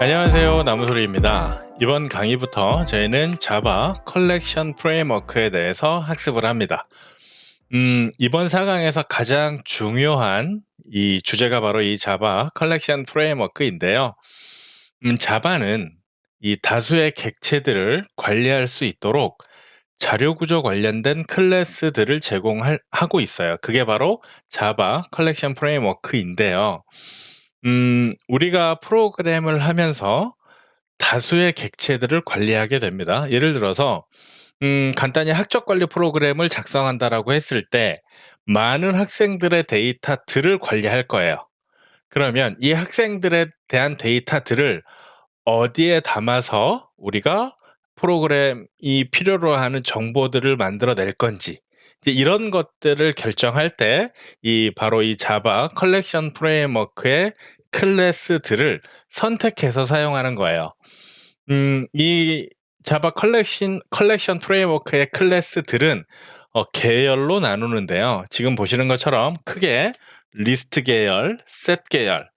안녕하세요. 나무소리입니다. 이번 강의부터 저희는 자바 컬렉션 프레임워크에 대해서 학습을 합니다. 이번 4강에서 가장 중요한 이 주제가 바로 이 자바 컬렉션 프레임워크인데요. 자바는 이 다수의 객체들을 관리할 수 있도록 자료 구조 관련된 클래스들을 제공하고 있어요. 그게 바로 자바 컬렉션 프레임워크인데요. 우리가 프로그램을 하면서 다수의 객체들을 관리하게 됩니다. 예를 들어서 간단히 학적 관리 프로그램을 작성한다라고 했을 때 많은 학생들의 데이터들을 관리할 거예요. 그러면 이 학생들에 대한 데이터들을 어디에 담아서 우리가 프로그램이 필요로 하는 정보들을 만들어 낼 건지 이제 이런 것들을 결정할 때 바로 이 자바 컬렉션 프레임워크의 클래스들을 선택해서 사용하는 거예요. 이 자바 컬렉션 프레임워크의 클래스들은 계열로 나누는데요. 지금 보시는 것처럼 크게 리스트 계열, 셋 계열,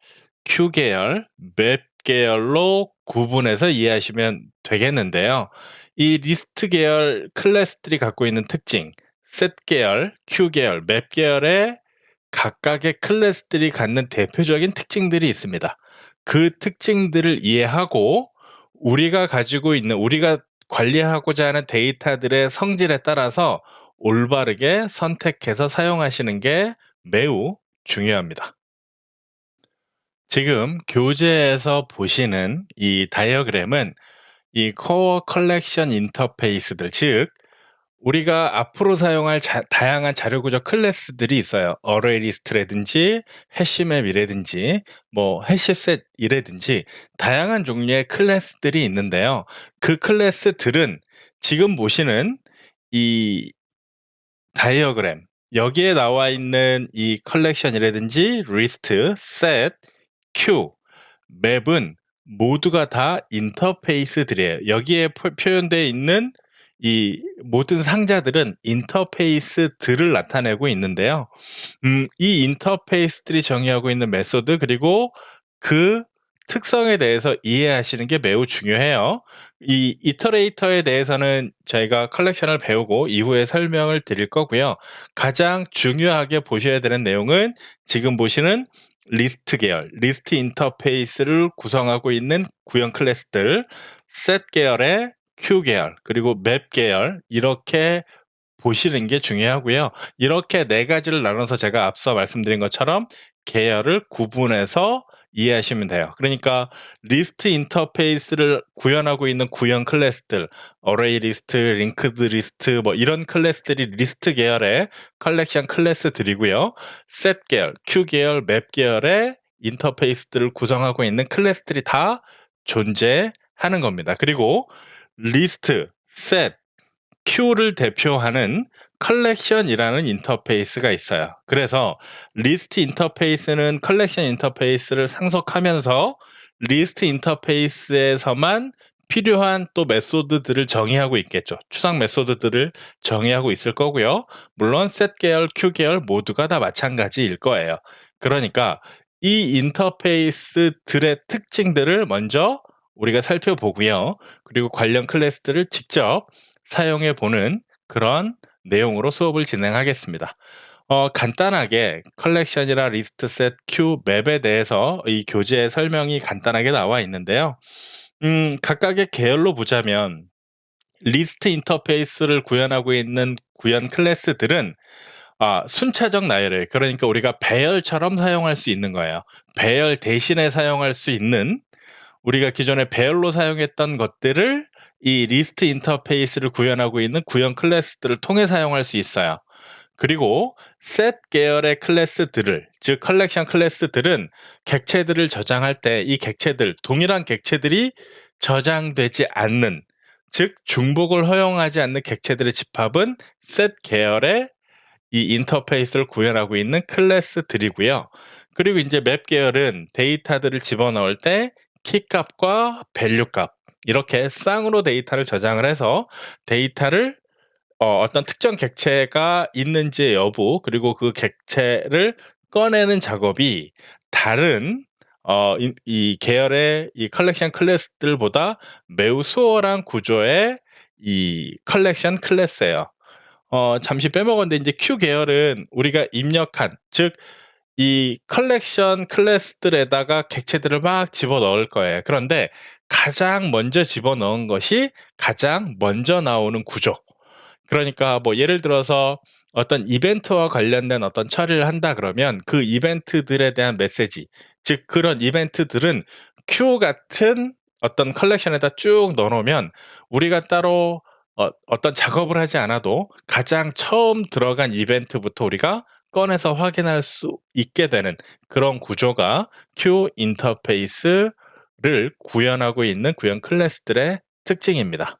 큐 계열, 맵 계열로 구분해서 이해하시면 되겠는데요. 이 리스트 계열 클래스들이 갖고 있는 특징, 셋 계열, 큐 계열, 맵 계열의 각각의 클래스들이 갖는 대표적인 특징들이 있습니다. 그 특징들을 이해하고 우리가 관리하고자 하는 데이터들의 성질에 따라서 올바르게 선택해서 사용하시는 게 매우 중요합니다. 지금 교재에서 보시는 이 다이어그램은 이 코어 컬렉션 인터페이스들, 즉 우리가 앞으로 사용할 다양한 자료 구조 클래스들이 있어요. 어레이 리스트라든지 해시맵이라든지 해시셋이라든지 다양한 종류의 클래스들이 있는데요. 그 클래스들은 지금 보시는 이 다이어그램, 여기에 나와 있는 이 컬렉션이라든지 리스트, 셋, 큐, 맵은 모두가 다 인터페이스들이에요. 여기에 표현되어 있는 이 모든 상자들은 인터페이스들을 나타내고 있는데요. 이 인터페이스들이 정의하고 있는 메소드 그리고 그 특성에 대해서 이해하시는 게 매우 중요해요. 이 이터레이터에 대해서는 저희가 컬렉션을 배우고 이후에 설명을 드릴 거고요. 가장 중요하게 보셔야 되는 내용은 지금 보시는 리스트 계열, 리스트 인터페이스를 구성하고 있는 구형 클래스들, 셋 계열의 큐 계열, 그리고 맵 계열 이렇게 보시는 게 중요하고요. 이렇게 네 가지를 나눠서 제가 앞서 말씀드린 것처럼 계열을 구분해서 이해하시면 돼요. 그러니까 리스트 인터페이스를 구현하고 있는 구형 클래스들, 어레이 리스트, 링크드 리스트 이런 클래스들이 리스트 계열의 컬렉션 클래스들이고요. 셋 계열, 큐 계열, 맵 계열의 인터페이스들을 구성하고 있는 클래스들이 다 존재하는 겁니다. 그리고 리스트, 셋, 큐를 대표하는 컬렉션이라는 인터페이스가 있어요. 그래서 리스트 인터페이스는 컬렉션 인터페이스를 상속하면서 리스트 인터페이스에서만 필요한 또 메소드들을 정의하고 있겠죠. 추상 메소드들을 정의하고 있을 거고요. 물론 셋 계열, 큐 계열 모두가 다 마찬가지일 거예요. 그러니까 이 인터페이스들의 특징들을 먼저 우리가 살펴보고요. 그리고 관련 클래스들을 직접 사용해 보는 그런 내용으로 수업을 진행하겠습니다. 간단하게 컬렉션이나 리스트, 셋, 큐, 맵에 대해서 이 교재에 설명이 간단하게 나와 있는데요. 각각의 계열로 보자면 리스트 인터페이스를 구현하고 있는 구현 클래스들은 순차적 나열이에요. 그러니까 우리가 배열처럼 사용할 수 있는 거예요. 배열 대신에 사용할 수 있는, 우리가 기존에 배열로 사용했던 것들을 이 리스트 인터페이스를 구현하고 있는 구형 클래스들을 통해 사용할 수 있어요. 그리고 셋 계열의 클래스들을, 즉 컬렉션 클래스들은 객체들을 저장할 때 이 동일한 객체들이 저장되지 않는, 즉 중복을 허용하지 않는 객체들의 집합은 셋 계열의 이 인터페이스를 구현하고 있는 클래스들이고요. 그리고 이제 맵 계열은 데이터들을 집어넣을 때 키값과 밸류값, 이렇게 쌍으로 데이터를 저장을 해서 데이터를 어떤 특정 객체가 있는지의 여부, 그리고 그 객체를 꺼내는 작업이 다른 이 계열의 이 컬렉션 클래스들보다 매우 수월한 구조의 이 컬렉션 클래스예요. 잠시 빼먹었는데 이제 Q 계열은 우리가 입력한, 즉 이 컬렉션 클래스들에다가 객체들을 막 집어넣을 거예요. 그런데 가장 먼저 집어넣은 것이 가장 먼저 나오는 구조. 그러니까 뭐 예를 들어서 어떤 이벤트와 관련된 어떤 처리를 한다 그러면 그 이벤트들에 대한 메시지, 즉 그런 이벤트들은 큐 같은 어떤 컬렉션에다 쭉 넣어 놓으면 우리가 따로 어떤 작업을 하지 않아도 가장 처음 들어간 이벤트부터 우리가 꺼내서 확인할 수 있게 되는 그런 구조가 큐 인터페이스를 구현하고 있는 구현 클래스들의 특징입니다.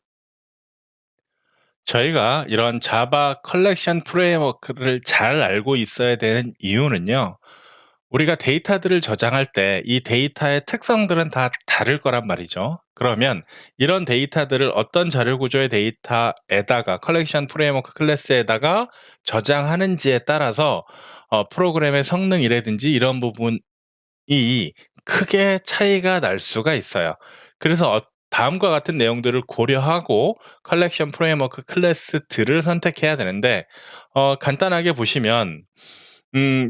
저희가 이런 자바 컬렉션 프레임워크를 잘 알고 있어야 되는 이유는요. 우리가 데이터들을 저장할 때 이 데이터의 특성들은 다 다를 거란 말이죠. 그러면 이런 데이터들을 어떤 자료 구조의 데이터에다가 컬렉션 프레임워크 클래스에다가 저장하는지에 따라서 프로그램의 성능이라든지 이런 부분이 크게 차이가 날 수가 있어요. 그래서 다음과 같은 내용들을 고려하고 컬렉션 프레임워크 클래스들을 선택해야 되는데 간단하게 보시면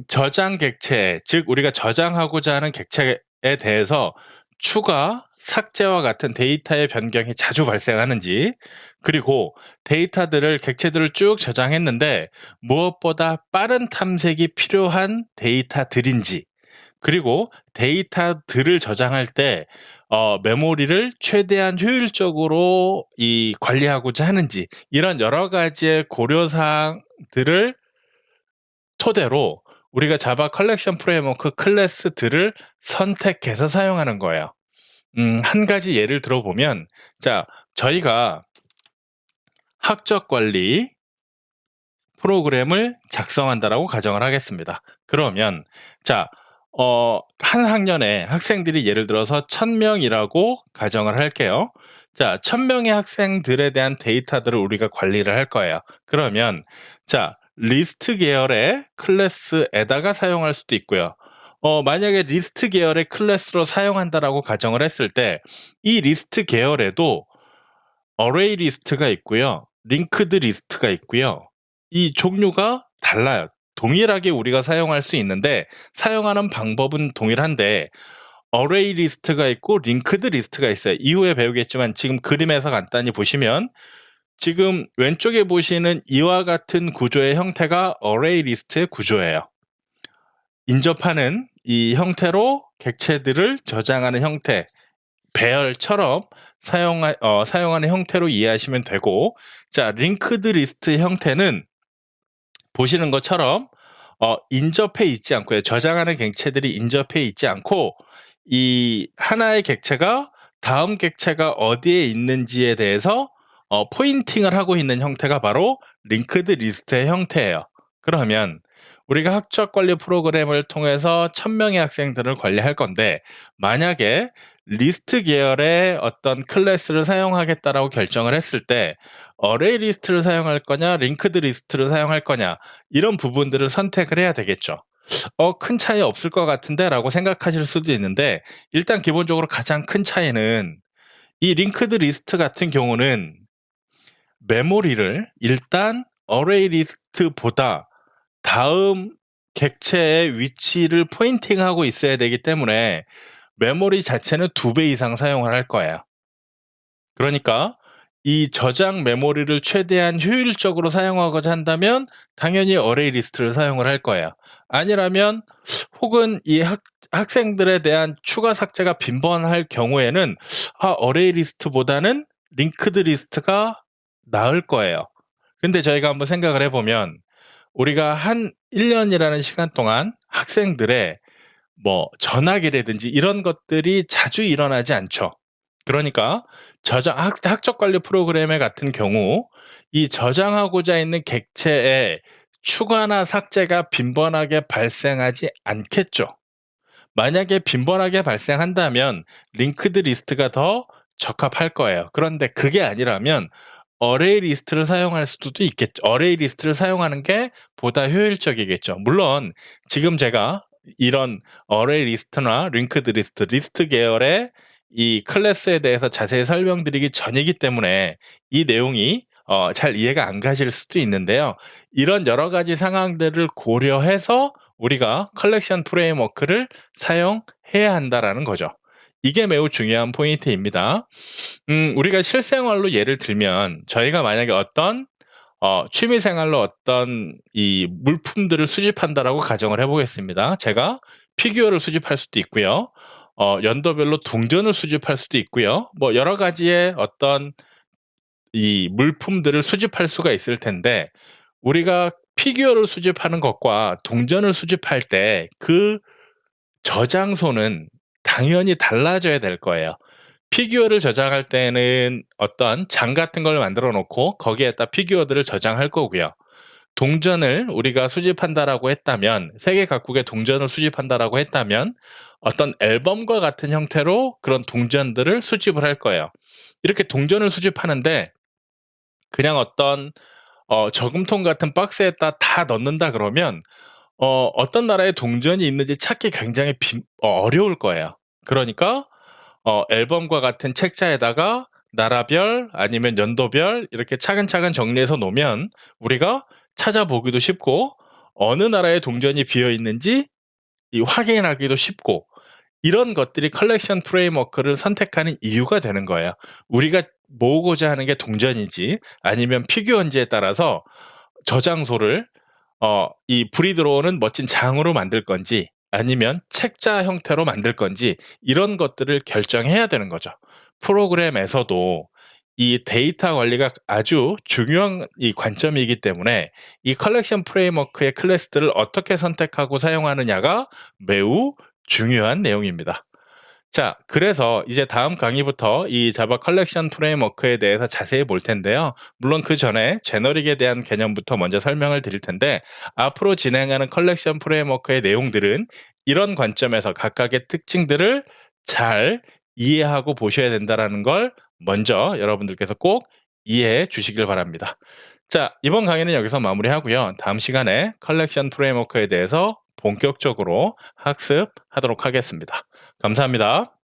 저장 객체, 즉 우리가 저장하고자 하는 객체에 대해서 추가, 삭제와 같은 데이터의 변경이 자주 발생하는지, 그리고 데이터들을 객체들을 쭉 저장했는데 무엇보다 빠른 탐색이 필요한 데이터들인지, 그리고 데이터들을 저장할 때 메모리를 최대한 효율적으로 관리하고자 하는지, 이런 여러 가지의 고려사항들을 토대로 우리가 자바 컬렉션 프레임워크 클래스들을 선택해서 사용하는 거예요. 한 가지 예를 들어보면, 자, 저희가 학적 관리 프로그램을 작성한다라고 가정을 하겠습니다. 그러면 자, 한 학년에 학생들이 예를 들어서 1000명이라고 가정을 할게요. 자, 1000명의 학생들에 대한 데이터들을 우리가 관리를 할 거예요. 그러면 자, 리스트 계열의 클래스에다가 사용할 수도 있고요. 만약에 리스트 계열의 클래스로 사용한다라고 가정을 했을 때 이 리스트 계열에도 어레이 리스트가 있고요. 링크드 리스트가 있고요. 이 종류가 달라요. 동일하게 우리가 사용할 수 있는데 사용하는 방법은 동일한데 어레이 리스트가 있고 링크드 리스트가 있어요. 이후에 배우겠지만 지금 그림에서 간단히 보시면 지금 왼쪽에 보시는 이와 같은 구조의 형태가 어레이 리스트의 구조예요. 인접하는 이 형태로 객체들을 저장하는 형태, 배열처럼 사용하는 형태로 이해하시면 되고, 자, 링크드 리스트 형태는 보시는 것처럼 인접해 있지 않고요. 저장하는 객체들이 인접해 있지 않고 이 하나의 객체가 다음 객체가 어디에 있는지에 대해서 포인팅을 하고 있는 형태가 바로 링크드 리스트의 형태예요. 그러면 우리가 학적 관리 프로그램을 통해서 1000명의 학생들을 관리할 건데 만약에 리스트 계열의 어떤 클래스를 사용하겠다라고 결정을 했을 때 어레이 리스트를 사용할 거냐, 링크드 리스트를 사용할 거냐, 이런 부분들을 선택을 해야 되겠죠. 큰 차이 없을 것 같은데 라고 생각하실 수도 있는데 일단 기본적으로 가장 큰 차이는 이 링크드 리스트 같은 경우는 메모리를 일단 어레이 리스트보다 다음 객체의 위치를 포인팅하고 있어야 되기 때문에 메모리 자체는 2배 이상 사용을 할 거예요. 그러니까 이 저장 메모리를 최대한 효율적으로 사용하고자 한다면 당연히 어레이 리스트를 사용을 할 거예요. 아니라면 혹은 이 학생들에 대한 추가 삭제가 빈번할 경우에는 어레이 리스트보다는 링크드 리스트가 나을 거예요. 근데 저희가 한번 생각을 해보면 우리가 한 1년이라는 시간 동안 학생들의 뭐 전학이라든지 이런 것들이 자주 일어나지 않죠. 그러니까 학적 관리 프로그램의 같은 경우 이 저장하고자 있는 객체의 추가나 삭제가 빈번하게 발생하지 않겠죠. 만약에 빈번하게 발생한다면 링크드 리스트가 더 적합할 거예요. 그런데 그게 아니라면 어레이 리스트를 사용할 수도 있겠죠. 어레이 리스트를 사용하는 게 보다 효율적이겠죠. 물론 지금 제가 이런 어레이 리스트나 링크드 리스트, 리스트 계열의 이 클래스에 대해서 자세히 설명드리기 전이기 때문에 이 내용이 잘 이해가 안 가실 수도 있는데요. 이런 여러 가지 상황들을 고려해서 우리가 컬렉션 프레임워크를 사용해야 한다라는 거죠. 이게 매우 중요한 포인트입니다. 우리가 실생활로 예를 들면 저희가 만약에 어떤 취미 생활로 어떤 이 물품들을 수집한다라고 가정을 해 보겠습니다. 제가 피규어를 수집할 수도 있고요. 연도별로 동전을 수집할 수도 있고요. 뭐 여러 가지의 어떤 이 물품들을 수집할 수가 있을 텐데 우리가 피규어를 수집하는 것과 동전을 수집할 때 그 저장소는 당연히 달라져야 될 거예요. 피규어를 저장할 때는 어떤 장 같은 걸 만들어 놓고 거기에다 피규어들을 저장할 거고요. 동전을 우리가 수집한다라고 했다면 세계 각국의 동전을 수집한다라고 했다면 어떤 앨범과 같은 형태로 그런 동전들을 수집을 할 거예요. 이렇게 동전을 수집하는데 그냥 어떤 저금통 같은 박스에다 다 넣는다 그러면 어떤 나라에 동전이 있는지 찾기 굉장히 어려울 거예요. 그러니까 앨범과 같은 책자에다가 나라별 아니면 연도별 이렇게 차근차근 정리해서 놓으면 우리가 찾아보기도 쉽고 어느 나라에 동전이 비어 있는지 확인하기도 쉽고 이런 것들이 컬렉션 프레임워크를 선택하는 이유가 되는 거예요. 우리가 모으고자 하는 게 동전인지 아니면 피규어인지에 따라서 저장소를 이 불이 들어오는 멋진 장으로 만들 건지 아니면 책자 형태로 만들 건지 이런 것들을 결정해야 되는 거죠. 프로그램에서도 이 데이터 관리가 아주 중요한 이 관점이기 때문에 이 컬렉션 프레임워크의 클래스들을 어떻게 선택하고 사용하느냐가 매우 중요한 내용입니다. 자, 그래서 이제 다음 강의부터 이 자바 컬렉션 프레임워크에 대해서 자세히 볼 텐데요. 물론 그 전에 제너릭에 대한 개념부터 먼저 설명을 드릴 텐데 앞으로 진행하는 컬렉션 프레임워크의 내용들은 이런 관점에서 각각의 특징들을 잘 이해하고 보셔야 된다라는 걸 먼저 여러분들께서 꼭 이해해 주시길 바랍니다. 자, 이번 강의는 여기서 마무리하고요. 다음 시간에 컬렉션 프레임워크에 대해서 본격적으로 학습하도록 하겠습니다. 감사합니다.